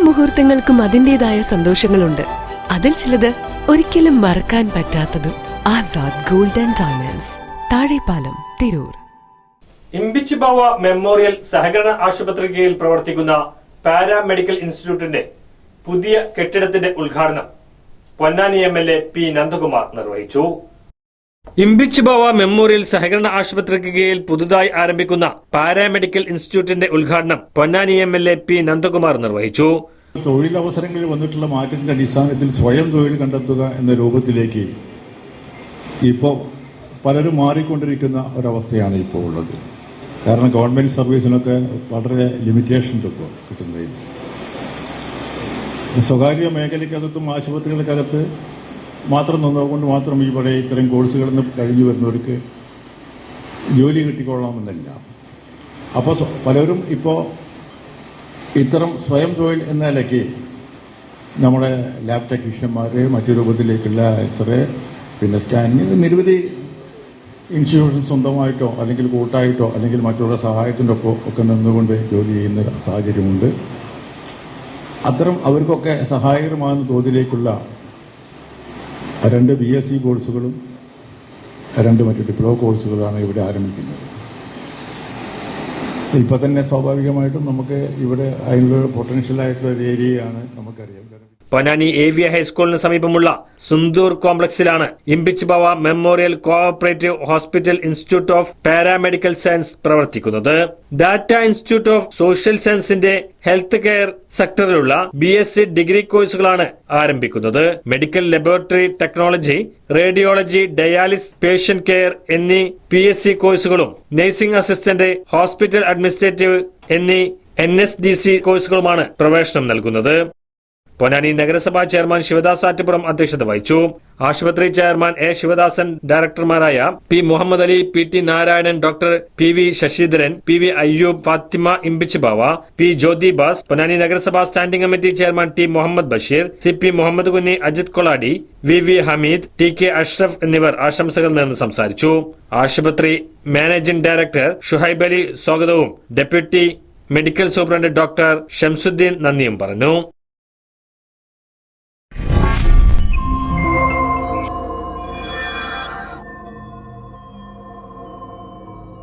മുഹൂർത്തങ്ങൾക്കും അതിന്റേതായ സന്തോഷങ്ങളുണ്ട്. അതിൽ ചിലത് ഒരിക്കലും മറക്കാൻ പറ്റാത്തതും. Azad gold and diamonds, Thazhepalam, Tirur. Imbichibava memorial സഹകരണ ആശുപത്രിക്ക് കീഴിൽ പ്രവർത്തിക്കുന്ന പാരാമെഡിക്കൽ ഇൻസ്റ്റിറ്റ്യൂട്ടിന്റെ പുതിയ കെട്ടിടത്തിന്റെ ഉദ്ഘാടനം പൊന്നാനി MLA പി നന്ദകുമാർ നിർവഹിച്ചു. ഇമ്പിച്ചിബാവ മെമ്മോറിയൽ സഹകരണ ആശുപത്രിക്ക് കീഴിൽ പുതുതായി ആരംഭിക്കുന്ന പാരാമെഡിക്കൽ ഇൻസ്റ്റിറ്റ്യൂട്ടിന്റെ ഉദ്ഘാടനം പൊന്നാനി MLA പി നന്ദകുമാർ നിർവഹിച്ചു. തൊഴിലവസരങ്ങളിൽ വന്നിട്ടുള്ള മാറ്റത്തിന്റെ അടിസ്ഥാനത്തിൽ സ്വയം തൊഴിൽ കണ്ടെത്തുക എന്ന രൂപത്തിലേക്ക് ഇപ്പോൾ പലരും മാറിക്കൊണ്ടിരിക്കുന്ന ഒരവസ്ഥയാണ് ഇപ്പോൾ ഉള്ളത്. കാരണം ഗവൺമെന്റ് സർവീസിനൊക്കെ വളരെ ലിമിറ്റേഷൻസ് ഇപ്പോൾ കിട്ടുന്നതിൽ. സ്വകാര്യ മേഖലയ്ക്കകത്തും ആശുപത്രികൾക്കകത്ത് മാത്രം നിന്നുകൊണ്ട് മാത്രം ഈ പഴയ ഇത്തരം കോഴ്സുകളിൽ നിന്ന് കഴിഞ്ഞു വരുന്നവർക്ക് ജോലി കിട്ടിക്കൊള്ളാമെന്നില്ല. അപ്പോൾ പലരും ഇപ്പോൾ ഇത്തരം സ്വയം തൊഴിൽ എന്ന നിലയ്ക്ക് നമ്മുടെ ലാബ് ടെക്നീഷ്യന്മാർ മറ്റു രൂപത്തിലേക്കുള്ള എക്സ്റേ, പിന്നെ സ്കാനിങ്, നിരവധി ഇൻസ്റ്റിറ്റ്യൂഷൻ സ്വന്തമായിട്ടോ അല്ലെങ്കിൽ കൂട്ടായിട്ടോ അല്ലെങ്കിൽ മറ്റുള്ള സഹായത്തിൻ്റെ ഒക്കെ നിന്നുകൊണ്ട് ജോലി ചെയ്യുന്ന സാഹചര്യമുണ്ട്. അത്തരം അവർക്കൊക്കെ സഹായകരമാകുന്ന തോതിലേക്കുള്ള 2 BSc കോഴ്സുകളും 2 മറ്റു ഡിപ്ലോമ കോഴ്സുകളാണ് ഇവിടെ ആരംഭിക്കുന്നത്. ഇപ്പം തന്നെ സ്വാഭാവികമായിട്ടും നമുക്ക് ഇവിടെ അതിനുള്ള പൊട്ടൻഷ്യലായിട്ടുള്ള ഒരു ഏരിയയാണ് നമുക്കറിയാം. പൊന്നാനി AVI ഹൈസ്കൂളിന് സമീപമുള്ള സുന്ദൂർ കോംപ്ലക്സിലാണ് Imbichibava memorial cooperative hospital institute of paramedical science പ്രവർത്തിക്കുന്നത്. ഡാറ്റ ഇൻസ്റ്റിറ്റ്യൂട്ട് ഓഫ് സോഷ്യൽ സയൻസിന്റെ ഹെൽത്ത് കെയർ സെക്ടറിലുള്ള BSc ഡിഗ്രി കോഴ്സുകളാണ് ആരംഭിക്കുന്നത്. Medical laboratory technology, radiology, dialysis, patient care എന്നീ PSc കോഴ്സുകളും നഴ്സിംഗ് അസിസ്റ്റന്റ്, ഹോസ്പിറ്റൽ അഡ്മിനിസ്ട്രേറ്റീവ് എന്നീ NSDC കോഴ്സുകളുമാണ് പ്രവേശനം നൽകുന്നത്. പൊന്നാനി നഗരസഭാ ചെയർമാൻ ശിവദാസ് ആറ്റുപുറം അധ്യക്ഷത വഹിച്ചു. ആശുപത്രി ചെയർമാൻ A. ശിവദാസൻ, ഡയറക്ടർമാരായ P. Muhammad Ali, PT Narayanan, doctor PV Sasidharan, PV Ayyub, Fathima Imbichibava, P. Jyothibas, Ponnani നഗരസഭാ standing committee chairman T. Muhammad Basheer, CP Muhammad Kunhi, Ajith Koladi, VV Hameed, TK Ashraf എന്നിവർ ആശംസകൾ നേർന്ന് സംസാരിച്ചു. ആശുപത്രി മാനേജിംഗ് ഡയറക്ടർ ഷുഹൈബ് അലി സ്വാഗതവും deputy medical superintendent doctor Shamsuddin നന്ദിയും പറഞ്ഞു.